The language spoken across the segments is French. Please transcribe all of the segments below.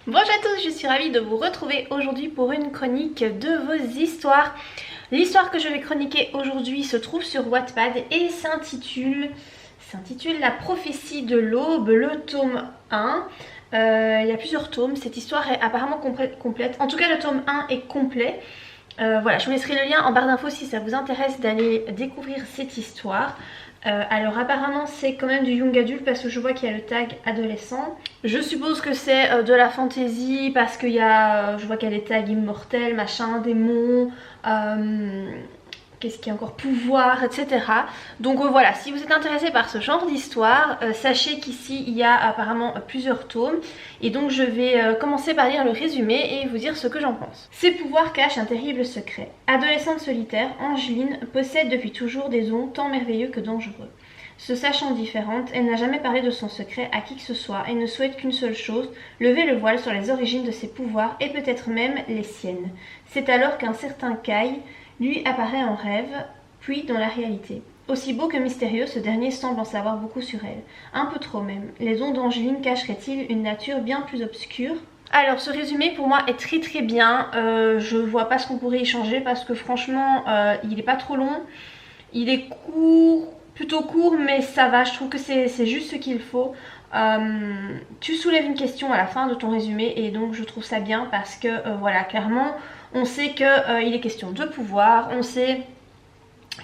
Bonjour à tous, je suis ravie de vous retrouver aujourd'hui pour une chronique de vos histoires. L'histoire que je vais chroniquer aujourd'hui se trouve sur Wattpad et s'intitule La prophétie de l'aube, le tome 1. Il y a plusieurs tomes, cette histoire est apparemment complète. En tout cas, le tome 1 est complet. Voilà, je vous laisserai le lien en barre d'infos si ça vous intéresse d'aller découvrir cette histoire. Alors apparemment c'est quand même du young adulte parce que je vois qu'il y a le tag adolescent. Je suppose que c'est de la fantasy parce qu'il y a, je vois qu'il y a des tags immortels, machin, démons, qu'est-ce qu'il y a encore, pouvoir, etc. Donc voilà, si vous êtes intéressé par ce genre d'histoire, sachez qu'ici il y a apparemment plusieurs tomes. Et donc je vais commencer par lire le résumé et vous dire ce que j'en pense. Ses pouvoirs cachent un terrible secret. Adolescente solitaire, Angeline possède depuis toujours des dons tant merveilleux que dangereux. Se sachant différente, elle n'a jamais parlé de son secret à qui que ce soit et ne souhaite qu'une seule chose, lever le voile sur les origines de ses pouvoirs et peut-être même les siennes. C'est alors qu'un certain Kai lui apparaît en rêve, puis dans la réalité. Aussi beau que mystérieux, ce dernier semble en savoir beaucoup sur elle. Un peu trop même. Les dons d'Angeline cacheraient-ils une nature bien plus obscure ? Alors ce résumé pour moi est très bien. Je vois pas ce qu'on pourrait y changer parce que franchement il est pas trop long. Il est court, plutôt court, mais ça va, je trouve que c'est juste ce qu'il faut. Tu soulèves une question à la fin de ton résumé et donc je trouve ça bien parce que voilà, clairement on sait qu'il est question de pouvoir, on sait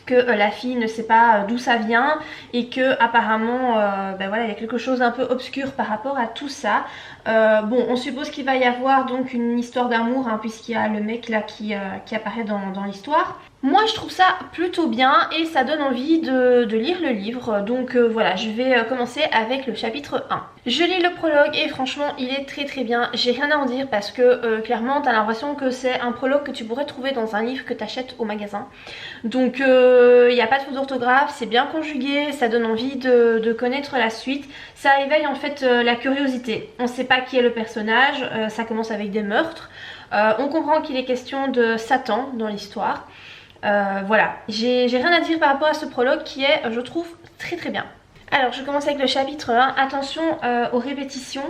que la fille ne sait pas d'où ça vient et que apparemment ben voilà, il y a quelque chose un peu obscur par rapport à tout ça. Bon, on suppose qu'il va y avoir donc une histoire d'amour hein, puisqu'il y a le mec là qui apparaît dans l'histoire. Moi je trouve ça plutôt bien et ça donne envie de lire le livre. Donc voilà, je vais commencer avec le chapitre 1. Je lis le prologue et franchement il est très bien. J'ai rien à en dire parce que clairement t'as l'impression que c'est un prologue que tu pourrais trouver dans un livre que t'achètes au magasin. Donc il n'y a pas de faute d'orthographe, c'est bien conjugué, ça donne envie de connaître la suite. Ça éveille en fait la curiosité. On ne sait pas qui est le personnage, ça commence avec des meurtres. On comprend qu'il est question de Satan dans l'histoire. Voilà, j'ai rien à dire par rapport à ce prologue qui est, je trouve, très bien. Alors je commence avec le chapitre 1. Attention aux répétitions,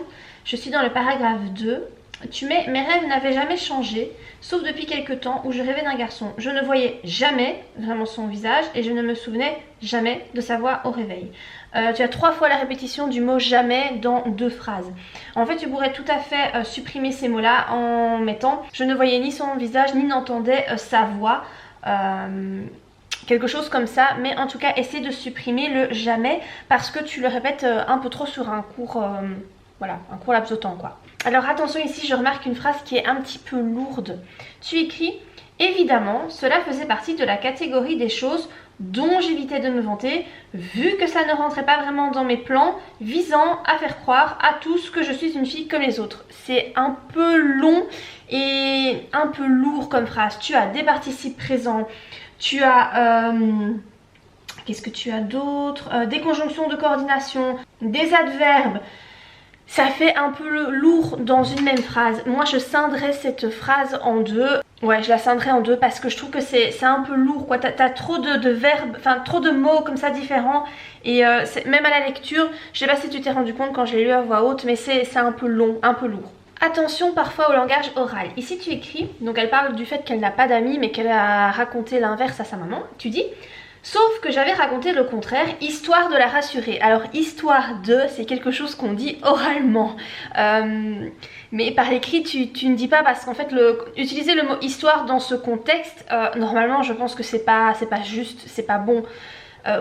je suis dans le paragraphe 2. Tu mets, mes rêves n'avaient jamais changé, sauf depuis quelque temps où je rêvais d'un garçon. Je ne voyais jamais vraiment son visage et je ne me souvenais jamais de sa voix au réveil. Tu as 3 fois la répétition du mot jamais dans 2 phrases. En fait, tu pourrais tout à fait supprimer ces mots-là en mettant je ne voyais ni son visage ni n'entendais sa voix. Quelque chose comme ça, mais en tout cas essaie de supprimer le jamais parce que tu le répètes un peu trop sur un court voilà, un court laps de temps quoi. Alors attention, ici je remarque une phrase qui est un petit peu lourde. Tu écris évidemment cela faisait partie de la catégorie des choses dont j'évitais de me vanter, vu que ça ne rentrait pas vraiment dans mes plans, visant à faire croire à tous que je suis une fille comme les autres. C'est un peu long et un peu lourd comme phrase. Tu as des participes présents, tu as... qu'est-ce que tu as d'autre? Des conjonctions de coordination, des adverbes. Ça fait un peu lourd dans une même phrase. Moi je scinderais cette phrase en 2. Ouais, je la scinderais en 2 parce que je trouve que c'est un peu lourd quoi. T'as trop de verbes, enfin trop de mots comme ça différents. Et même à la lecture, je sais pas si tu t'es rendu compte quand je l'ai lu à voix haute, mais c'est un peu long, un peu lourd. Attention parfois au langage oral. Ici tu écris, donc elle parle du fait qu'elle n'a pas d'amis mais qu'elle a raconté l'inverse à sa maman. Tu dis... Sauf que j'avais raconté le contraire, histoire de la rassurer. Alors histoire de, c'est quelque chose qu'on dit oralement. Mais par écrit, tu ne dis pas parce qu'en fait, utiliser le mot histoire dans ce contexte, normalement je pense que c'est pas juste, c'est pas bon.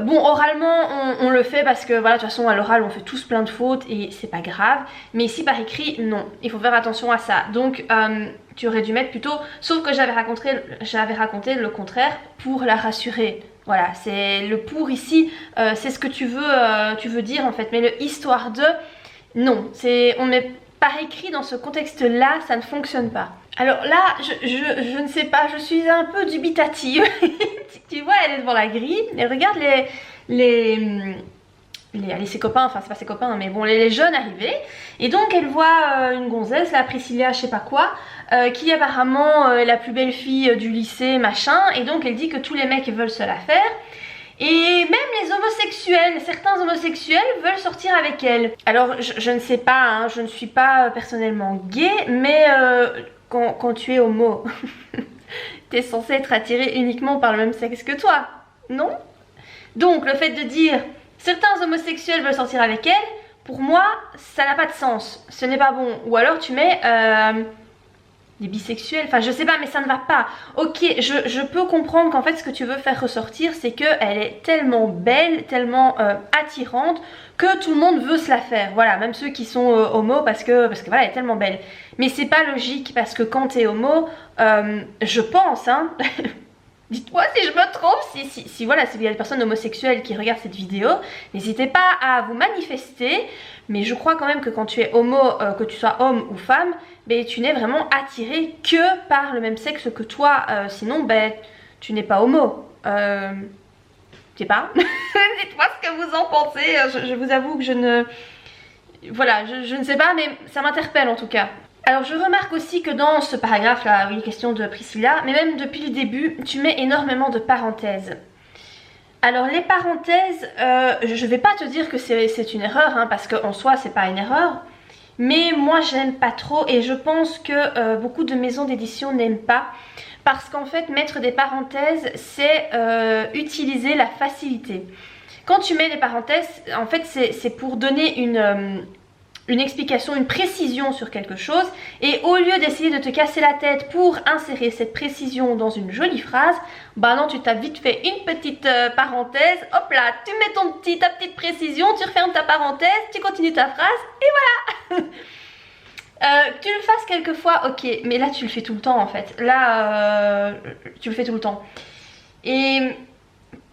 Bon, oralement on le fait parce que voilà, de toute façon à l'oral on fait tous plein de fautes et c'est pas grave. Mais ici par écrit, non, il faut faire attention à ça. Donc tu aurais dû mettre plutôt, sauf que j'avais raconté le contraire pour la rassurer. Voilà, c'est le pour ici, c'est ce que tu veux dire en fait. Mais le histoire de, non, on met par écrit dans ce contexte-là, ça ne fonctionne pas. Alors là, je ne sais pas, je suis un peu dubitative. Tu vois, elle est devant la grille, elle regarde ses copains, enfin c'est pas ses copains, mais bon, les jeunes arrivés. Et donc elle voit une gonzesse, la Priscilla, je sais pas quoi, qui apparemment est la plus belle fille du lycée, machin. Et donc elle dit que tous les mecs veulent se la faire. Et même les homosexuels, certains homosexuels veulent sortir avec elle. Alors je ne sais pas, hein, je ne suis pas personnellement gay, mais quand tu es homo, t'es censé être attiré uniquement par le même sexe que toi, non? Donc le fait de dire certains homosexuels veulent sortir avec elle, pour moi ça n'a pas de sens, ce n'est pas bon. Ou alors tu mets des bisexuels, enfin je sais pas, mais ça ne va pas. Ok, je peux comprendre qu'en fait ce que tu veux faire ressortir, c'est qu'elle est tellement belle, tellement attirante, que tout le monde veut se la faire. Voilà, même ceux qui sont homo parce que voilà, elle est tellement belle. Mais c'est pas logique parce que quand t'es homo, je pense, hein, dites-moi si je me trompe, si voilà, s'il y a des personnes homosexuelles qui regardent cette vidéo, n'hésitez pas à vous manifester. Mais je crois quand même que quand tu es homo, que tu sois homme ou femme, ben, tu n'es vraiment attiré que par le même sexe que toi. Sinon, ben, tu n'es pas homo. Je sais pas. Dites-moi ce que vous en pensez. Je vous avoue que je ne... Voilà, je ne sais pas, mais ça m'interpelle en tout cas. Alors je remarque aussi que dans ce paragraphe là, oui, question de Priscilla, mais même depuis le début, tu mets énormément de parenthèses. Alors les parenthèses, je vais pas te dire que c'est une erreur, hein, parce qu'en soi c'est pas une erreur. Mais moi j'aime pas trop et je pense que beaucoup de maisons d'édition n'aiment pas. Parce qu'en fait mettre des parenthèses c'est utiliser la facilité. Quand tu mets des parenthèses, en fait c'est pour donner une explication, une précision sur quelque chose, et au lieu d'essayer de te casser la tête pour insérer cette précision dans une jolie phrase, bah non, tu t'as vite fait une petite parenthèse, hop là, tu mets ta petite précision, tu refermes ta parenthèse, tu continues ta phrase, et voilà. Tu le fasses quelquefois, ok, mais là tu le fais tout le temps en fait, là tu le fais tout le temps. Et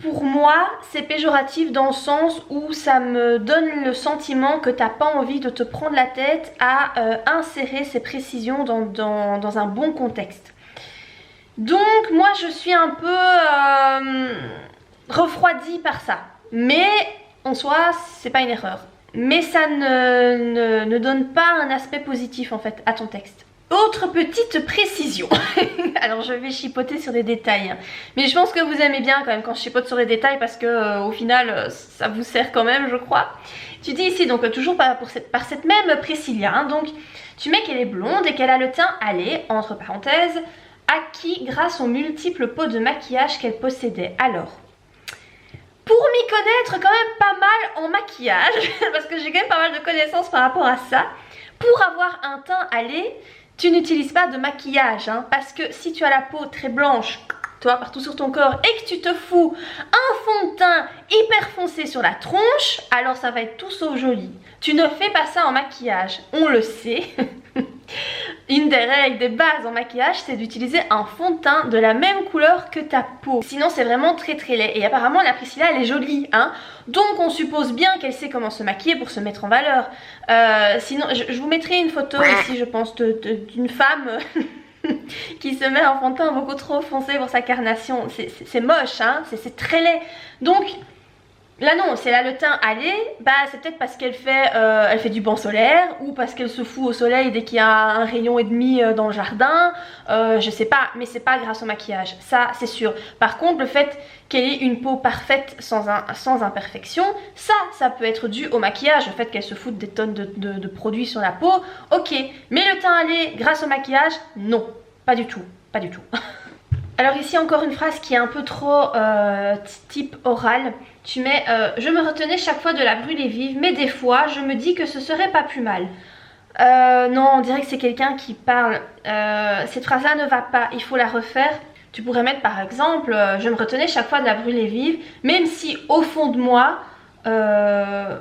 pour moi, c'est péjoratif dans le sens où ça me donne le sentiment que t'as pas envie de te prendre la tête à insérer ces précisions dans un bon contexte. Donc moi je suis un peu refroidie par ça. Mais en soi, c'est pas une erreur. Mais ça ne donne pas un aspect positif en fait à ton texte. Autre petite précision, alors je vais chipoter sur des détails, mais je pense que vous aimez bien quand même quand je chipote sur les détails parce que au final ça vous sert quand même je crois. Tu dis ici donc toujours par cette même Priscilla, hein, donc tu mets qu'elle est blonde et qu'elle a le teint allé, entre parenthèses, acquis grâce aux multiples pots de maquillage qu'elle possédait. Alors, pour m'y connaître quand même pas mal en maquillage, parce que j'ai quand même pas mal de connaissances par rapport à ça, pour avoir un teint allé, tu n'utilises pas de maquillage, hein, parce que si tu as la peau très blanche, tu vois, partout sur ton corps, et que tu te fous un fond de teint hyper foncé sur la tronche, alors ça va être tout sauf joli. Tu ne fais pas ça en maquillage, on le sait. Une des règles des bases en maquillage, c'est d'utiliser un fond de teint de la même couleur que ta peau. Sinon c'est vraiment très très laid. Et apparemment la Priscilla elle est jolie, hein. Donc on suppose bien qu'elle sait comment se maquiller pour se mettre en valeur. Sinon je vous mettrai une photo ici je pense d'une femme qui se met un fond de teint beaucoup trop foncé pour sa carnation. C'est moche, hein, c'est très laid. Donc là non, c'est là le teint allé, bah c'est peut-être parce qu'elle fait du banc solaire ou parce qu'elle se fout au soleil dès qu'il y a un rayon et demi dans le jardin, je sais pas, mais c'est pas grâce au maquillage, ça c'est sûr. Par contre le fait qu'elle ait une peau parfaite sans imperfection, ça peut être dû au maquillage, le fait qu'elle se foute des tonnes de produits sur la peau, ok, mais le teint allé grâce au maquillage, non, pas du tout, pas du tout. Alors ici encore une phrase qui est un peu trop type oral. Tu mets je me retenais chaque fois de la brûler vive, mais des fois je me dis que ce serait pas plus mal. Non, on dirait que c'est quelqu'un qui parle. Cette phrase là ne va pas, il faut la refaire. Tu pourrais mettre par exemple je me retenais chaque fois de la brûler vive, même si au fond de moi je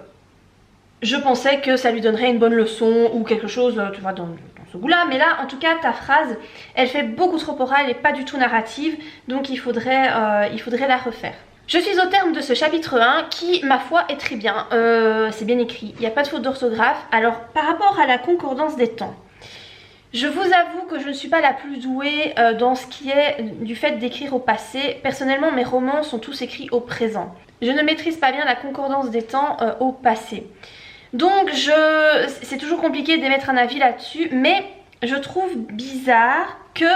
pensais que ça lui donnerait une bonne leçon ou quelque chose, tu vois, dans ce goût-là. Mais là, en tout cas, ta phrase, elle fait beaucoup trop orale et pas du tout narrative. Donc il faudrait la refaire. Je suis au terme de ce chapitre 1 qui, ma foi, est très bien. C'est bien écrit, il n'y a pas de faute d'orthographe. Alors, par rapport à la concordance des temps, je vous avoue que je ne suis pas la plus douée dans ce qui est du fait d'écrire au passé. Personnellement, mes romans sont tous écrits au présent. Je ne maîtrise pas bien la concordance des temps au passé. Donc c'est toujours compliqué d'émettre un avis là-dessus, mais je trouve bizarre que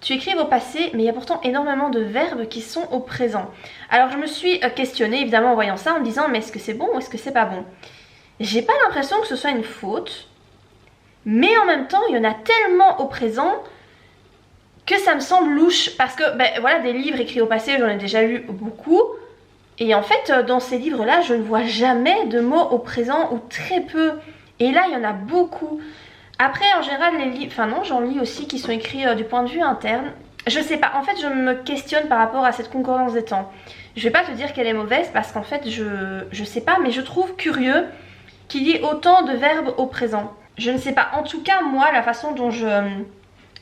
tu écrives au passé, mais il y a pourtant énormément de verbes qui sont au présent. Alors je me suis questionnée évidemment en voyant ça, en me disant mais est-ce que c'est bon ou est-ce que c'est pas bon? J'ai pas l'impression que ce soit une faute, mais en même temps il y en a tellement au présent que ça me semble louche. Parce que ben, voilà, des livres écrits au passé, j'en ai déjà lu beaucoup. Et en fait dans ces livres là je ne vois jamais de mots au présent ou très peu. Et là il y en a beaucoup. Après en général les livres, enfin non j'en lis aussi qui sont écrits du point de vue interne. Je sais pas, en fait je me questionne par rapport à cette concordance des temps. Je vais pas te dire qu'elle est mauvaise parce qu'en fait je sais pas, mais je trouve curieux qu'il y ait autant de verbes au présent. Je ne sais pas, en tout cas moi la façon dont je...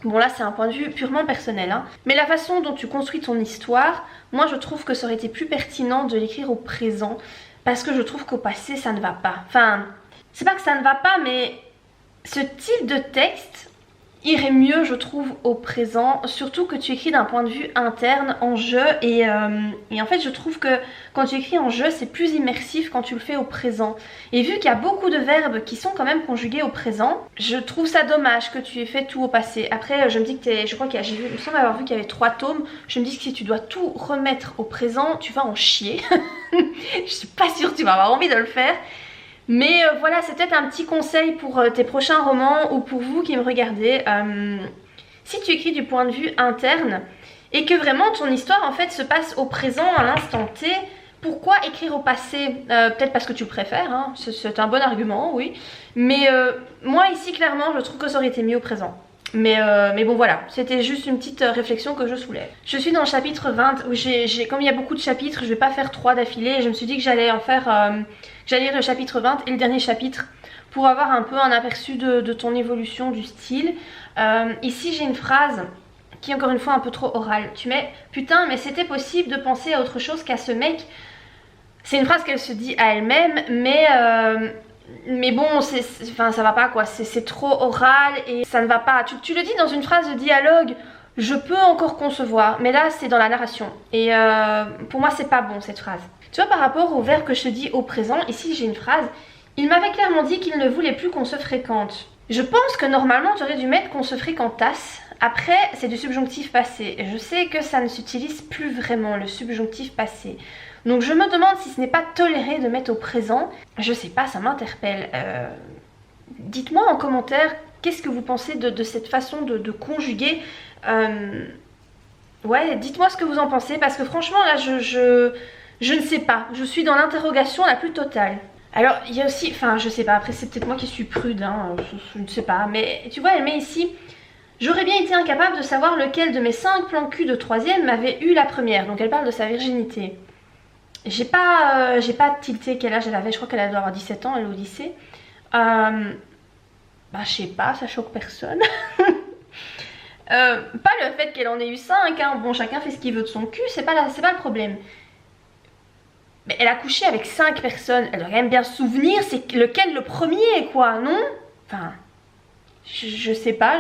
Bon là c'est un point de vue purement personnel hein. Mais la façon dont tu construis ton histoire, moi je trouve que ça aurait été plus pertinent de l'écrire au présent. Parce que je trouve qu'au passé ça ne va pas. Enfin, c'est pas que ça ne va pas, mais ce type de texte irait mieux je trouve au présent. Surtout que tu écris d'un point de vue interne en jeu. Et en fait je trouve que quand tu écris en jeu c'est plus immersif quand tu le fais au présent. Et vu qu'il y a beaucoup de verbes qui sont quand même conjugués au présent, je trouve ça dommage que tu aies fait tout au passé. Après je me dis que je crois qu'il y a, il me semble avoir vu qu'il y avait 3 tomes. Je me dis que si tu dois tout remettre au présent, tu vas en chier. Je suis pas sûre que tu vas avoir envie de le faire. Mais voilà, c'est peut-être un petit conseil pour tes prochains romans ou pour vous qui me regardez. Si tu écris du point de vue interne et que vraiment ton histoire en fait se passe au présent, à l'instant T, pourquoi écrire au passé? Peut-être parce que tu le préfères, hein, c'est un bon argument, oui. Mais moi ici clairement je trouve que ça aurait été mieux au présent. Mais bon voilà, c'était juste une petite réflexion que je soulève. Je suis dans le chapitre 20 où comme il y a beaucoup de chapitres, je vais pas faire 3 d'affilée. Je me suis dit que j'allais en faire, j'allais lire le chapitre 20 et le dernier chapitre pour avoir un peu un aperçu de ton évolution du style. Ici j'ai une phrase qui est encore une fois un peu trop orale. Tu mets putain mais c'était possible de penser à autre chose qu'à ce mec. C'est une phrase qu'elle se dit à elle-même, mais bon, enfin, ça va pas quoi, c'est trop oral et ça ne va pas. Tu le dis dans une phrase de dialogue, je peux encore concevoir, mais là c'est dans la narration. Et pour moi c'est pas bon cette phrase. Tu vois par rapport au verbe que je te dis au présent, ici j'ai une phrase, il m'avait clairement dit qu'il ne voulait plus qu'on se fréquente. Je pense que normalement tu aurais dû mettre qu'on se fréquentasse. Après c'est du subjonctif passé. Je sais que ça ne s'utilise plus vraiment le subjonctif passé. Donc je me demande si ce n'est pas toléré de mettre au présent. Je sais pas, ça m'interpelle. Dites-moi en commentaire qu'est-ce que vous pensez de cette façon de conjuguer. Ouais, dites-moi ce que vous en pensez parce que franchement là je ne sais pas. Je suis dans l'interrogation la plus totale. Alors il y a aussi, enfin je sais pas, après c'est peut-être moi qui suis prude, hein, je ne sais pas. Mais tu vois elle met ici... J'aurais bien été incapable de savoir lequel de mes 5 plans cul de 3e m'avait eu la première. Donc elle parle de sa virginité. J'ai pas tilté quel âge elle avait, je crois qu'elle doit avoir 17 ans, elle est au lycée. Bah je sais pas, ça choque personne. Pas le fait qu'elle en ait eu 5, hein. Bon chacun fait ce qu'il veut de son cul, c'est pas le problème. Mais elle a couché avec 5 personnes, elle doit quand même bien se souvenir c'est lequel le premier quoi, non? Enfin, je sais pas,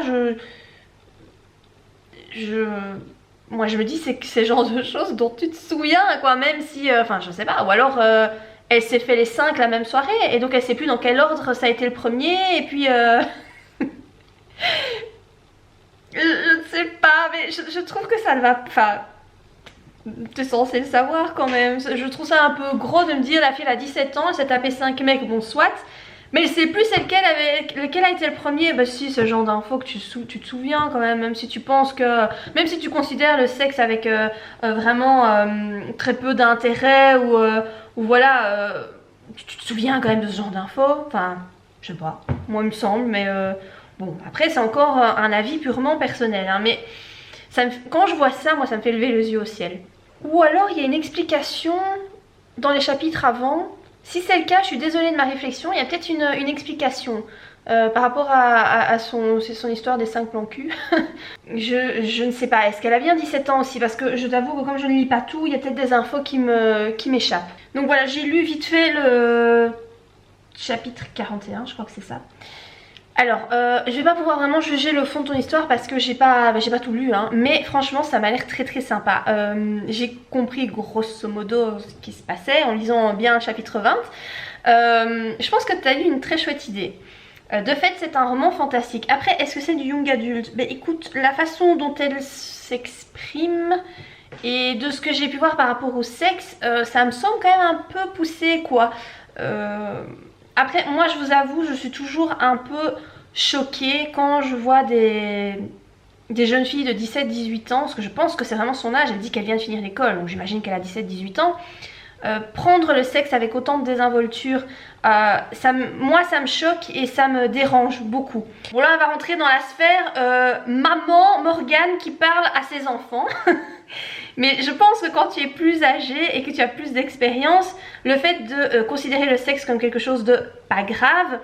moi je me dis c'est que c'est le genre de choses dont tu te souviens quoi, même si, enfin je sais pas, ou alors elle s'est fait les 5 la même soirée et donc elle sait plus dans quel ordre ça a été le premier et puis je ne sais pas, mais je trouve que ça ne va pas, enfin t'es censé le savoir quand même, je trouve ça un peu gros de me dire la fille elle a 17 ans, elle s'est tapé 5 mecs, bon soit. Mais c'est plus lequel a été le premier. Bah si, ce genre d'info que tu te souviens quand même si tu penses que... Même si tu considères le sexe avec vraiment très peu d'intérêt ou voilà... tu te souviens quand même de ce genre d'info. Enfin, je sais pas, moi il me semble, mais bon, après c'est encore un avis purement personnel. Hein, mais quand je vois ça, moi ça me fait lever les yeux au ciel. Ou alors il y a une explication dans les chapitres avant... Si c'est le cas, je suis désolée de ma réflexion, il y a peut-être une explication par rapport à son histoire des 5 plans cul. je ne sais pas, est-ce qu'elle a bien 17 ans aussi? Parce que je t'avoue que comme je ne lis pas tout, il y a peut-être des infos qui m'échappent. Donc voilà, j'ai lu vite fait le chapitre 41, je crois que c'est ça. Alors, je vais pas pouvoir vraiment juger le fond de ton histoire parce que j'ai pas tout lu, hein, mais franchement ça m'a l'air très très sympa. J'ai compris grosso modo ce qui se passait en lisant bien le chapitre 20. Je pense que tu as eu une très chouette idée. De fait, c'est un roman fantastique. Après, est-ce que c'est du young adulte? Ben écoute, la façon dont elle s'exprime et de ce que j'ai pu voir par rapport au sexe, ça me semble quand même un peu poussé quoi. Après, moi je vous avoue, je suis toujours un peu choquée quand je vois des jeunes filles de 17-18 ans, parce que je pense que c'est vraiment son âge, elle dit qu'elle vient de finir l'école, donc j'imagine qu'elle a 17-18 ans. Prendre le sexe avec autant de désinvolture, moi ça me choque et ça me dérange beaucoup. Bon là on va rentrer dans la sphère maman Morgane qui parle à ses enfants. Mais je pense que quand tu es plus âgé et que tu as plus d'expérience, le fait de considérer le sexe comme quelque chose de pas grave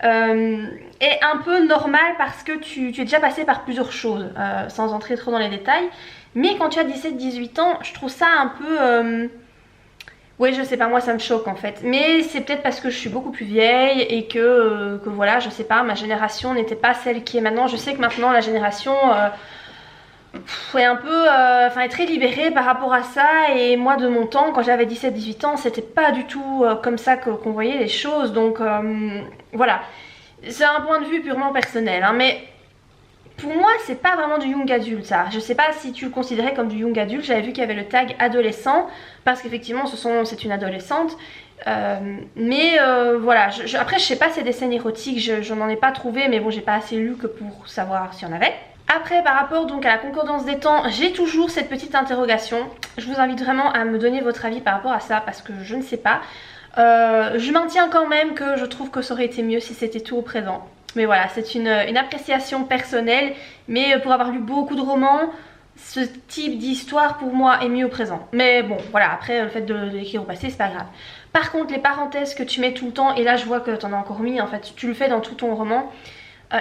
est un peu normal parce que tu es déjà passé par plusieurs choses, sans entrer trop dans les détails. Mais quand tu as 17-18 ans, je trouve ça un peu... ouais, je sais pas, moi ça me choque en fait. Mais c'est peut-être parce que je suis beaucoup plus vieille et que voilà, je sais pas, ma génération n'était pas celle qui est maintenant. Je sais que maintenant la génération est un peu, est très libérée par rapport à ça. Et moi de mon temps, quand j'avais 17-18 ans, c'était pas du tout comme ça qu'on voyait les choses. Donc voilà, c'est un point de vue purement personnel, hein, mais... Pour moi, c'est pas vraiment du young adulte ça. Je sais pas si tu le considérais comme du young adulte. J'avais vu qu'il y avait le tag adolescent parce qu'effectivement c'est une adolescente. Mais voilà, après je sais pas ces dessins érotiques, je n'en ai pas trouvé, mais bon j'ai pas assez lu que pour savoir s'il y en avait. Après par rapport donc à la concordance des temps, j'ai toujours cette petite interrogation. Je vous invite vraiment à me donner votre avis par rapport à ça parce que je ne sais pas. Je maintiens quand même que je trouve que ça aurait été mieux si c'était tout au présent. Mais voilà, c'est une appréciation personnelle. Mais pour avoir lu beaucoup de romans, ce type d'histoire pour moi est mieux au présent. Mais bon, voilà, après le fait de l'écrire au passé, c'est pas grave. Par contre, les parenthèses que tu mets tout le temps, et là je vois que tu en as encore mis, en fait, tu le fais dans tout ton roman,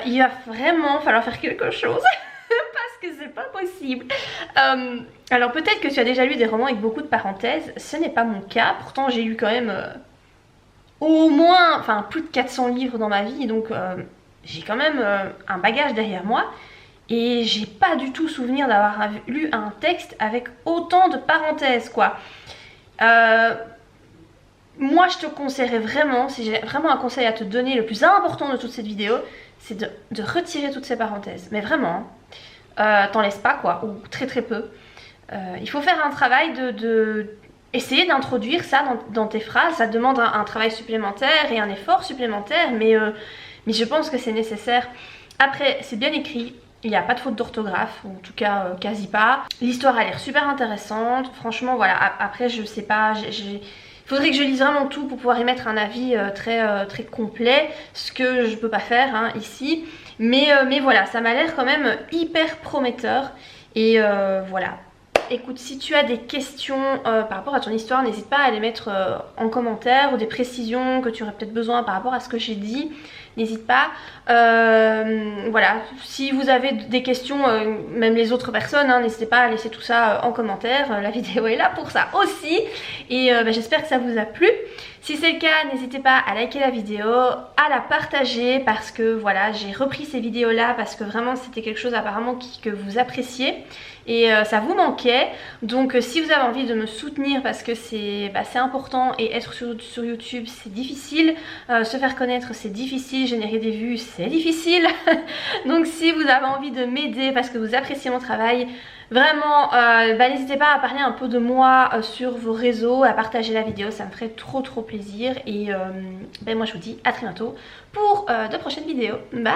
il va vraiment falloir faire quelque chose. Parce que c'est pas possible. Alors peut-être que tu as déjà lu des romans avec beaucoup de parenthèses. Ce n'est pas mon cas. Pourtant j'ai lu quand même au moins, plus de 400 livres dans ma vie. Donc j'ai quand même un bagage derrière moi. Et j'ai pas du tout souvenir d'avoir lu un texte avec autant de parenthèses quoi. Moi je te conseillerais vraiment, si j'ai vraiment un conseil à te donner, le plus important de toute cette vidéo, c'est de retirer toutes ces parenthèses. Mais vraiment, t'en laisses pas quoi, ou très très peu. Il faut faire un travail essayer d'introduire ça dans tes phrases. Ça demande un travail supplémentaire et un effort supplémentaire, mais je pense que c'est nécessaire. Après, c'est bien écrit. Il n'y a pas de faute d'orthographe, en tout cas quasi pas. L'histoire a l'air super intéressante. Franchement, voilà. Après, je sais pas. Il faudrait que je lise vraiment tout pour pouvoir émettre un avis très complet. Ce que je peux pas faire hein, ici. Mais voilà, ça m'a l'air quand même hyper prometteur. Et voilà. Écoute, si tu as des questions par rapport à ton histoire, n'hésite pas à les mettre en commentaire ou des précisions que tu aurais peut-être besoin par rapport à ce que j'ai dit. N'hésite pas. Voilà, si vous avez des questions, même les autres personnes, hein, n'hésitez pas à laisser tout ça en commentaire. La vidéo est là pour ça aussi. Et j'espère que ça vous a plu. Si c'est le cas, n'hésitez pas à liker la vidéo, à la partager parce que voilà, j'ai repris ces vidéos là parce que vraiment c'était quelque chose apparemment que vous appréciez et ça vous manquait. Donc si vous avez envie de me soutenir parce que c'est important et être sur YouTube c'est difficile, se faire connaître c'est difficile, générer des vues c'est difficile. Donc si vous avez envie de m'aider parce que vous appréciez mon travail, vraiment, n'hésitez pas à parler un peu de moi sur vos réseaux, à partager la vidéo, ça me ferait trop plaisir. Et moi je vous dis à très bientôt pour de prochaines vidéos. Bye!